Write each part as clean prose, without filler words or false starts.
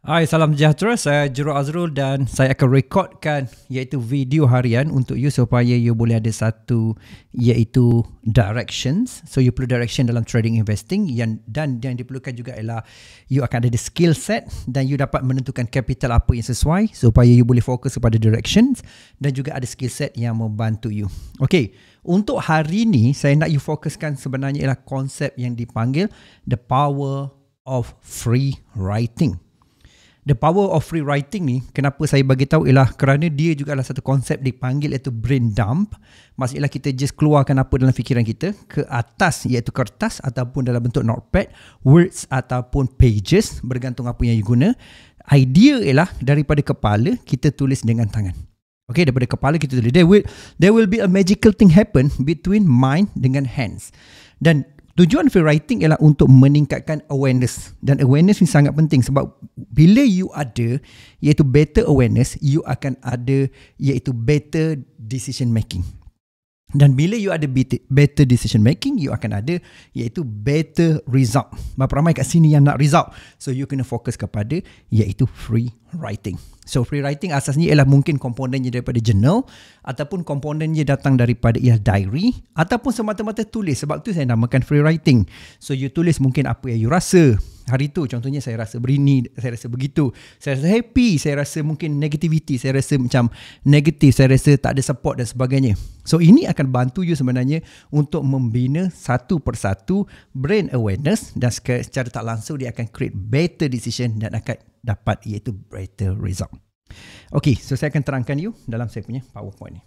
Hai, salam sejahtera. Saya Jero Azrul dan saya akan rekodkan iaitu video harian untuk you supaya you boleh ada satu iaitu directions. So you perlu direction dalam trading investing dan yang diperlukan juga ialah you akan ada skill set dan you dapat menentukan capital apa yang sesuai supaya you boleh fokus kepada directions dan juga ada skill set yang membantu you. Okay, untuk hari ni saya nak you fokuskan sebenarnya ialah konsep yang dipanggil the power of free writing. The power of free writing ni, kenapa saya bagi tahu ialah kerana dia juga adalah satu konsep dipanggil iaitu brain dump. Maksudnya kita just keluarkan apa dalam fikiran kita ke atas iaitu kertas ataupun dalam bentuk notepad, words ataupun pages bergantung apa yang you guna. Idea ialah daripada kepala kita tulis dengan tangan. Okay, daripada kepala kita tulis. There will be a magical thing happen between mind dengan hands. Dan tujuan free writing ialah untuk meningkatkan awareness. Dan awareness ni sangat penting sebab bila you ada iaitu better awareness, you akan ada iaitu better decision making. Dan bila you ada better decision making, you akan ada iaitu better result. Berapa ramai kat sini yang nak result? So you kena fokus kepada iaitu free writing. So free writing asasnya ialah mungkin komponennya daripada journal ataupun komponennya datang daripada ialah diary ataupun semata-mata tulis. Sebab tu saya namakan free writing. So you tulis mungkin apa yang you rasa hari tu. Contohnya saya rasa berini, saya rasa begitu, saya rasa happy, saya rasa mungkin negativity, saya rasa macam negatif, saya rasa tak ada support dan sebagainya. So ini akan bantu you sebenarnya untuk membina satu persatu brain awareness dan secara tak langsung dia akan create better decision dan akan dapat iaitu better result. Okay, so saya akan terangkan you dalam saya punya PowerPoint ni.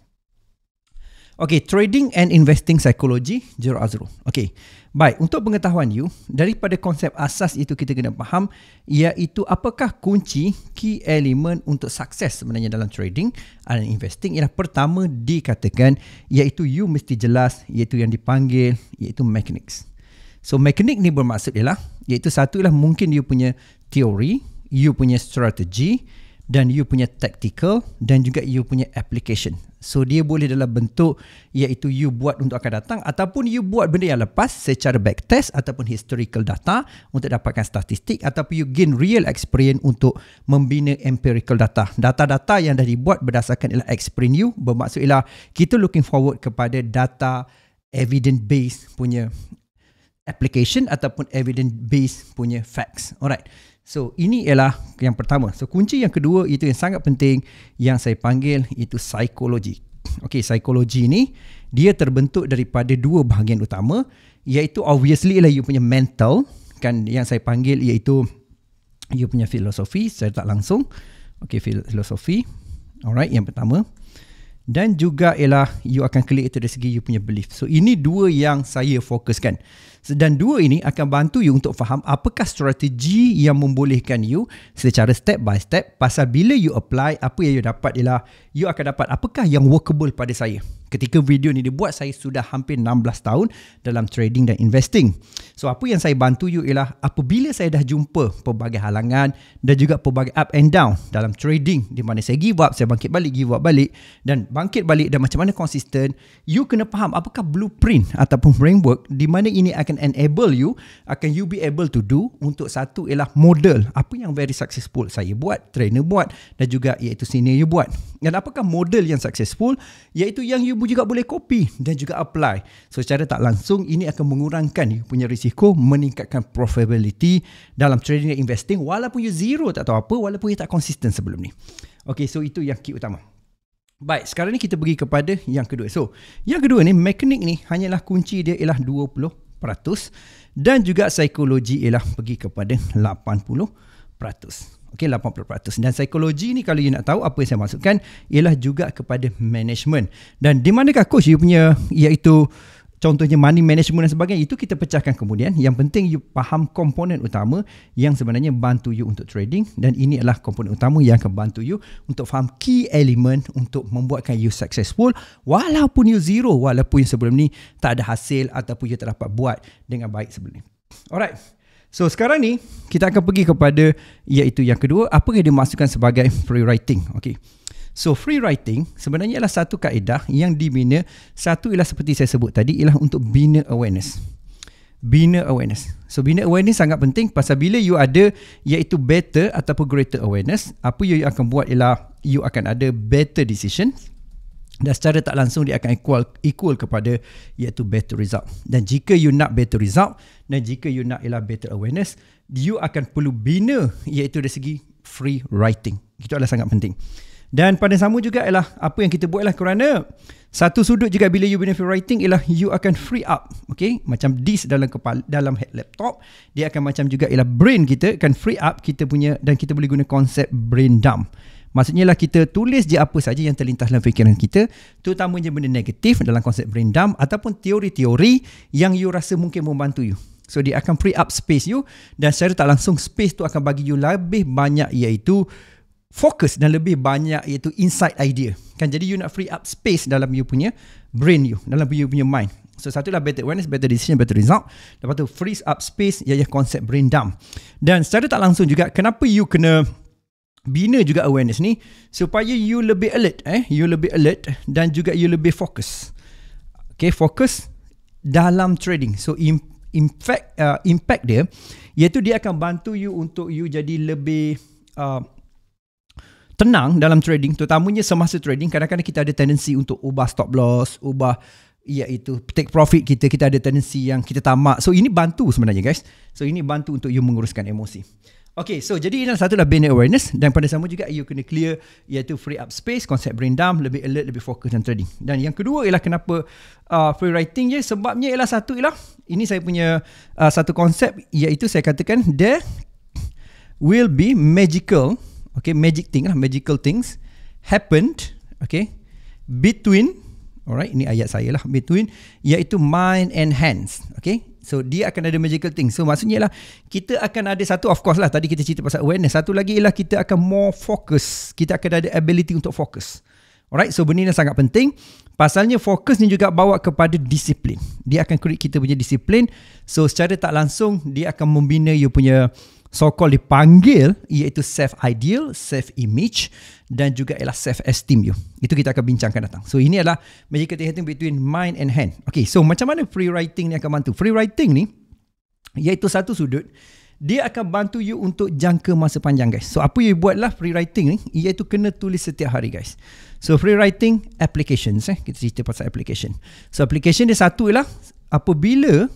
Okay, trading and investing psychology, Jero Azrul. Okay, baik, untuk pengetahuan you, daripada konsep asas itu kita kena faham, iaitu apakah kunci key element untuk sukses sebenarnya dalam trading dan investing. Ialah pertama dikatakan, iaitu you mesti jelas, iaitu yang dipanggil, iaitu mechanics. So mekanik ni bermaksud ialah, iaitu satu ialah mungkin you punya teori, you punya strategi dan you punya tactical dan juga you punya application. So dia boleh dalam bentuk iaitu you buat untuk akan datang ataupun you buat benda yang lepas secara backtest ataupun historical data untuk dapatkan statistik ataupun you gain real experience untuk membina empirical data. Data-data yang dah dibuat berdasarkan ialah experience you, bermaksud ialah kita looking forward kepada data evidence based punya application ataupun evidence based punya facts. Alright. So ini ialah yang pertama. So kunci yang kedua itu yang sangat penting yang saya panggil itu psikologi. Okay, psikologi ni dia terbentuk daripada dua bahagian utama, iaitu obviously ialah you punya mental, kan, yang saya panggil iaitu you punya filosofi secara tak langsung. Okay, filosofi. Alright, yang pertama. Dan juga ialah you akan klik itu dari segi you punya belief. So ini dua yang saya fokuskan. Dan dua ini akan bantu you untuk faham apakah strategi yang membolehkan you secara step by step. Pasal bila you apply, apa yang you dapat ialah you akan dapat apakah yang workable pada saya. Ketika video ni dibuat, saya sudah hampir 16 tahun dalam trading dan investing. So apa yang saya bantu you ialah apabila saya dah jumpa pelbagai halangan dan juga pelbagai up and down dalam trading, di mana saya give up, saya bangkit balik, give up balik dan bangkit balik dan macam mana konsisten, you kena faham apakah blueprint ataupun framework di mana ini akan enable you, akan you be able to do untuk satu ialah model apa yang very successful saya buat, trainer buat dan juga iaitu senior you buat. Dan apakah model yang successful, iaitu yang you juga boleh copy dan juga apply. So secara tak langsung ini akan mengurangkan you punya risiko, meningkatkan profitability dalam trading dan investing walaupun you zero tak tahu apa, walaupun you tak konsisten sebelum ni. Okay, so itu yang key utama. Baik, sekarang ni kita pergi kepada yang kedua. So yang kedua ni, mekanik ni hanyalah kunci dia ialah 20% dan juga psikologi ialah pergi kepada 80%. Okey, 80%. Dan psikologi ni kalau you nak tahu apa yang saya maksudkan ialah juga kepada management. Dan di manakah coach you punya iaitu contohnya money management dan sebagainya, itu kita pecahkan kemudian. Yang penting you faham komponen utama yang sebenarnya bantu you untuk trading, dan ini adalah komponen utama yang akan bantu you untuk faham key element untuk membuatkan you successful walaupun you zero, walaupun you sebelum ni tak ada hasil ataupun you tak dapat buat dengan baik sebelum ni. Alright. So sekarang ni kita akan pergi kepada iaitu yang kedua, apa yang dimaksudkan sebagai free writing. Okay. So free writing sebenarnya adalah satu kaedah yang dibina. Satu ialah seperti saya sebut tadi, ialah untuk bina awareness. bina awareness. So bina awareness sangat penting pasal bila you ada iaitu better ataupun greater awareness, apa you akan buat ialah you akan ada better decision dan secara tak langsung dia akan equal kepada iaitu better result. Dan jika you nak better result dan jika you nak ialah better awareness, you akan perlu bina iaitu dari segi free writing. Itu adalah sangat penting. Dan pada sama juga ialah apa yang kita buat ialah kerana satu sudut juga bila you bina free writing ialah you akan free up. Okay, macam disk dalam kepala, dalam laptop, dia akan macam juga ialah brain kita akan free up kita punya, dan kita boleh guna konsep brain dump. Maksudnya lah kita tulis je apa saja yang terlintas dalam fikiran kita, terutamanya benda negatif dalam konsep brain dump ataupun teori-teori yang you rasa mungkin membantu you. So dia akan free up space you dan secara tak langsung space tu akan bagi you lebih banyak iaitu fokus dan lebih banyak iaitu insight idea. Kan, jadi you nak free up space dalam you punya brain you, dalam you punya mind. So satulah better awareness, better decision, better result. Lepas tu frees up space iaitu konsep brain dump. Dan secara tak langsung juga kenapa you kena bina juga awareness ni supaya you lebih alert, you lebih alert dan juga you lebih fokus. Okay, fokus dalam trading. So impact dia iaitu dia akan bantu you untuk you jadi lebih tenang dalam trading, terutamanya semasa trading. Kadang-kadang kita ada tendensi untuk ubah stop loss, ubah iaitu take profit kita ada tendensi yang kita tamak. So ini bantu sebenarnya guys. So ini bantu untuk you menguruskan emosi. Okay, so jadi ini satulah bina awareness dan pada sama juga you kena clear iaitu free up space, konsep brain dump, lebih alert, lebih fokus dalam trading. Dan yang kedua ialah kenapa free writing je, sebabnya ialah satu ialah ini saya punya satu konsep iaitu saya katakan there will be magical, okay, magical things happened, okay, between, alright, ini ayat saya lah, between iaitu mind and hands, okay. So dia akan ada magical thing. So maksudnya lah kita akan ada satu, of course lah tadi kita cerita pasal awareness. Satu lagi ialah kita akan more focus. Kita akan ada ability untuk fokus. Alright, so benda ni sangat penting. Pasalnya fokus ni juga bawa kepada disiplin. Dia akan create kita punya disiplin. So secara tak langsung dia akan membina you punya so-called dipanggil iaitu self-ideal, self-image dan juga ialah self-esteem you. Itu kita akan bincangkan datang. So ini adalah magical thing between mind and hand. Okay, so macam mana free writing ni akan bantu? Free writing ni iaitu satu sudut, dia akan bantu you untuk jangka masa panjang guys. So apa you buatlah free writing ni iaitu kena tulis setiap hari guys. So free writing applications, kita cerita pasal application. So application dia satu ialah apabila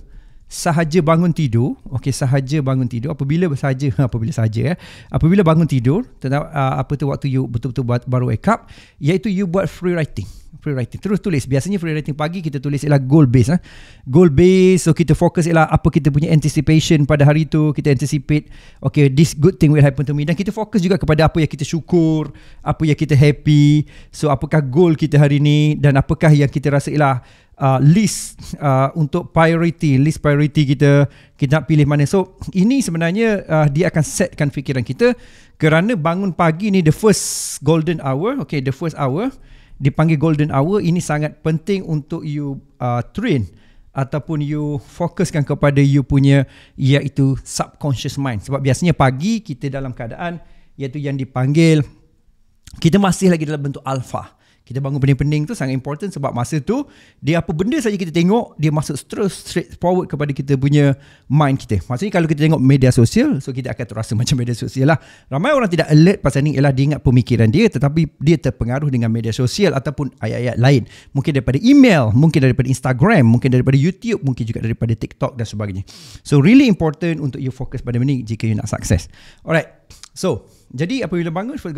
sahaja bangun tidur, okey, sahaja bangun tidur, apabila bangun tidur, apa tu waktu you betul-betul baru wake up, iaitu you buat free writing. Terus tulis. Biasanya free writing pagi kita tulis ialah goal base, goal base. So kita fokus ialah apa kita punya anticipation pada hari tu, kita anticipate okay, this good thing will happen to me, dan kita fokus juga kepada apa yang kita syukur, apa yang kita happy. So apakah goal kita hari ni dan apakah yang kita rasa ialah list untuk list priority kita nak pilih mana. So ini sebenarnya dia akan setkan fikiran kita, kerana bangun pagi ni the first golden hour, okay, the first hour dipanggil golden hour. Ini sangat penting untuk you train ataupun you fokuskan kepada you punya iaitu subconscious mind. Sebab biasanya pagi kita dalam keadaan iaitu yang dipanggil kita masih lagi dalam bentuk alpha. Kita bangun pening-pening tu sangat important sebab masa tu dia apa benda saja kita tengok dia masuk straight forward kepada kita punya mind kita. Maksudnya kalau kita tengok media sosial, so kita akan terasa macam media sosial lah. Ramai orang tidak alert pasal ni ialah dia ingat pemikiran dia, tetapi dia terpengaruh dengan media sosial ataupun ayat-ayat lain. Mungkin daripada email, mungkin daripada Instagram, mungkin daripada YouTube, mungkin juga daripada TikTok dan sebagainya. So really important untuk you fokus pada benda ni jika you nak sukses. Alright, so jadi apabila bangun free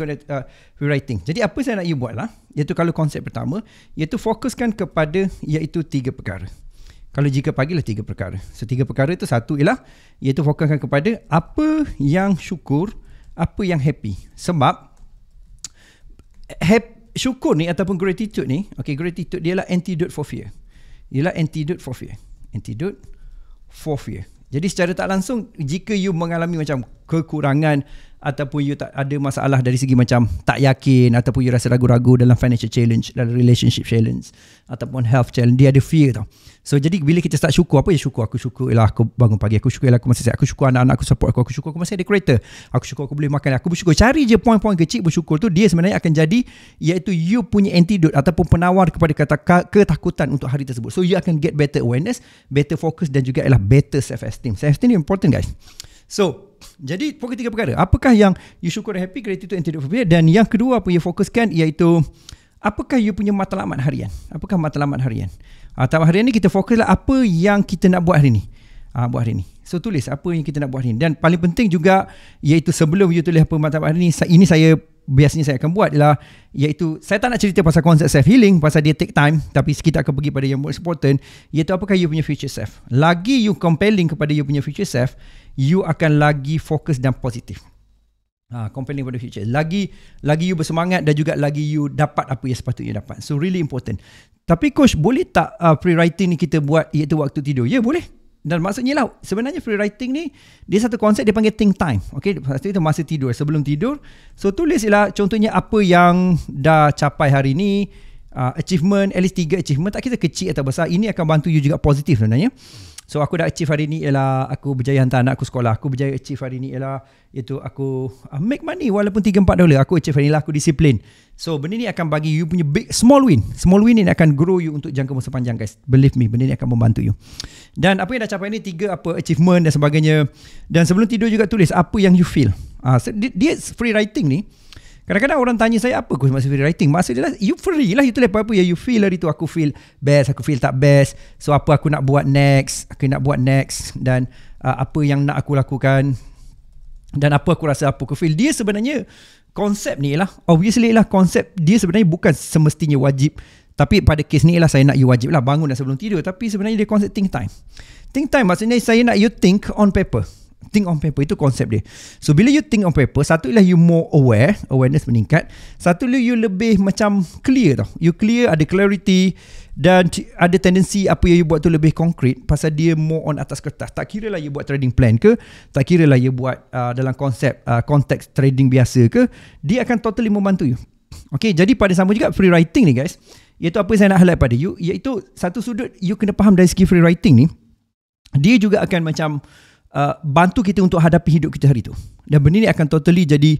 writing. Jadi apa saya nak you buat lah, iaitu kalau konsep pertama iaitu fokuskan kepada iaitu 3 perkara. Kalau jika pagi lah 3 perkara. So 3 perkara itu satu ialah iaitu fokuskan kepada apa yang syukur, apa yang happy. Sebab syukur ni ataupun gratitude ni, okay, gratitude dia ialah antidote for fear. Antidote for fear. Jadi secara tak langsung jika you mengalami macam kekurangan ataupun you tak ada masalah dari segi macam tak yakin, ataupun you rasa ragu-ragu dalam financial challenge, dalam relationship challenge, ataupun health challenge, dia ada fear tau. So jadi bila kita start syukur, apa ya syukur? Aku syukur ialah aku bangun pagi, aku syukur ialah aku masih sihat, aku syukur anak-anak aku support aku syukur aku masih ada kereta, aku syukur aku boleh makan, aku bersyukur. Cari je poin-poin kecil bersyukur tu, dia sebenarnya akan jadi iaitu you punya antidote ataupun penawar kepada ketakutan untuk hari tersebut. So you akan get better awareness, better focus dan juga ialah better self-esteem. Self-esteem ni important guys. So jadi pokok 3 perkara. Apakah yang you syukur dan happy, gratitude, antidote for fear. Dan yang kedua apa you fokuskan iaitu apakah you punya matlamat harian. Apakah matlamat harian? Matlamat harian ni kita fokuslah apa yang kita nak buat hari ni. Buat hari ni. So tulis apa yang kita nak buat hari ni. Dan paling penting juga iaitu sebelum you tulis apa matlamat hari ni, ini saya biasanya saya akan buat ialah iaitu saya tak nak cerita pasal konsep self healing pasal dia take time, tapi kita akan pergi pada yang most important iaitu apakah you punya future self. Lagi you compelling kepada you punya future self, you akan lagi fokus dan positif. Compelling pada future. Lagi you bersemangat dan juga lagi you dapat apa yang sepatutnya dapat. So really important. Tapi coach, boleh tak free writing ni kita buat iaitu waktu tidur? Ya, boleh. Dan maksudnya lah, sebenarnya free writing ni dia satu konsep, dia panggil think time. Okay, itu masa tidur, sebelum tidur. So tulis ialah contohnya apa yang dah capai hari ni, achievement, at least 3 achievement, tak kira kecil atau besar, ini akan bantu you juga positif sebenarnya. So aku dah achieve hari ni ialah aku berjaya hantar anak aku sekolah, aku berjaya achieve hari ni ialah iaitu aku make money walaupun $3-4, aku achieve hari ni lah, aku disiplin. So benda ni akan bagi you punya big small win ni akan grow you untuk jangka masa panjang guys. Believe me, benda ni akan membantu you. Dan apa yang dah capai ni 3 apa achievement dan sebagainya. Dan sebelum tidur juga tulis apa yang you feel. Dia free writing ni, kadang-kadang orang tanya saya apa coach maksud free writing. Maksud dia lah you free lah, you tulis apa-apa yang you feel hari tu. Aku feel best, aku feel tak best. So apa aku nak buat next, dan apa yang nak aku lakukan, dan apa aku rasa, apa aku feel. Dia sebenarnya konsep ni lah, obviously lah konsep dia sebenarnya bukan semestinya wajib. Tapi pada kes ni lah saya nak you wajib lah bangun dah sebelum tidur. Tapi sebenarnya dia konsep think time. Think time maksudnya saya nak you think on paper. Think on paper, itu konsep dia. So bila you think on paper, satu ialah you more aware, awareness meningkat. Satu ialah you lebih macam clear tau. You clear, ada clarity dan ada tendensi apa yang you buat tu lebih konkret pasal dia more on atas kertas. Tak kira lah you buat trading plan ke, tak kira lah you buat dalam konsep konteks trading biasa ke, dia akan totally membantu you. Okay, jadi pada sama juga free writing ni guys, iaitu apa yang saya nak highlight pada you, iaitu satu sudut you kena faham dari segi free writing ni, dia juga akan macam bantu kita untuk hadapi hidup kita hari tu. Dan benda ni akan totally jadi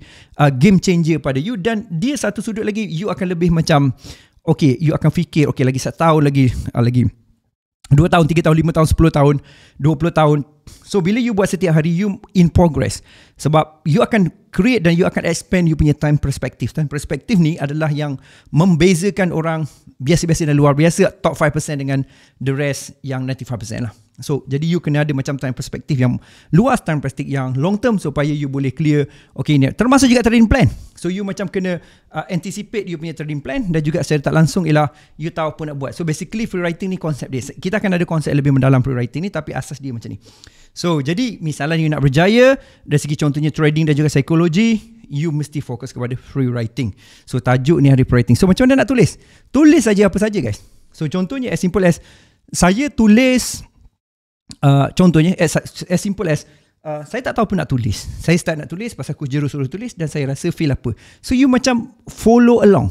game changer pada you. Dan dia satu sudut lagi, you akan lebih macam okay, you akan fikir okay lagi 1 tahun lagi 2 tahun, 3 tahun, 5 tahun, 10 tahun, 20 tahun. So bila you buat setiap hari, you in progress. Sebab you akan create dan you akan expand you punya time perspective. Time perspective ni adalah yang membezakan orang biasa-biasa dan luar biasa, top 5% dengan the rest yang 95% lah. So jadi you kena ada macam time perspective yang luas, time perspective yang long term supaya you boleh clear. Okay, ni termasuk juga trading plan. So you macam kena anticipate you punya trading plan dan juga secara tak langsung ialah you tahu apa nak buat. So basically free writing ni konsep dia. Kita akan ada konsep lebih mendalam free writing ni, tapi asas dia macam ni. So jadi misalnya you nak berjaya dari segi contohnya trading dan juga psikologi, you mesti fokus kepada free writing. So tajuk ni hari free writing. So macam mana nak tulis? Tulis saja apa saja guys. So contohnya as simple as saya tulis contohnya as simple as saya tak tahu apa nak tulis. Saya start nak tulis pasal aku suruh tulis dan saya rasa feel apa. So you macam follow along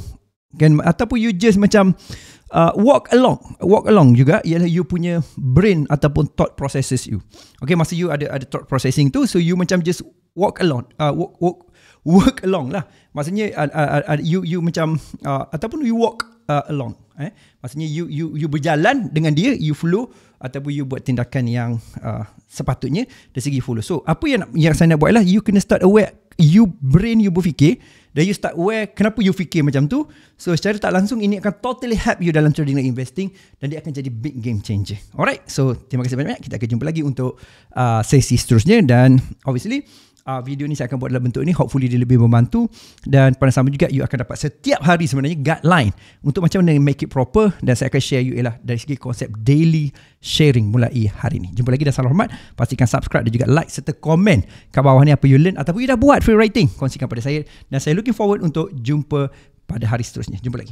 kan, ataupun you just macam walk along juga ialah you punya brain ataupun thought processes you. Okay, masa you ada thought processing tu, so you macam just walk along lah. Maksudnya you macam ataupun you walk along. Maksudnya you berjalan dengan dia, you follow, ataupun you buat tindakan yang sepatutnya dari segi follow. So apa yang saya nak buat ialah you kena start aware, you brain you berfikir dan you start aware kenapa you fikir macam tu. So secara tak langsung ini akan totally help you dalam trading dan investing dan dia akan jadi big game changer. Alright, so terima kasih banyak. Kita akan jumpa lagi untuk sesi seterusnya dan obviously video ni saya akan buat dalam bentuk ni, hopefully dia lebih membantu. Dan pada sama juga you akan dapat setiap hari sebenarnya guideline untuk macam mana make it proper, dan saya akan share you ialah dari segi konsep daily sharing mulai hari ni. Jumpa lagi dan salam hormat. Pastikan subscribe dan juga like serta komen kat bawah ni apa you learn ataupun you dah buat free writing, kongsikan pada saya dan saya looking forward untuk jumpa pada hari seterusnya. Jumpa lagi.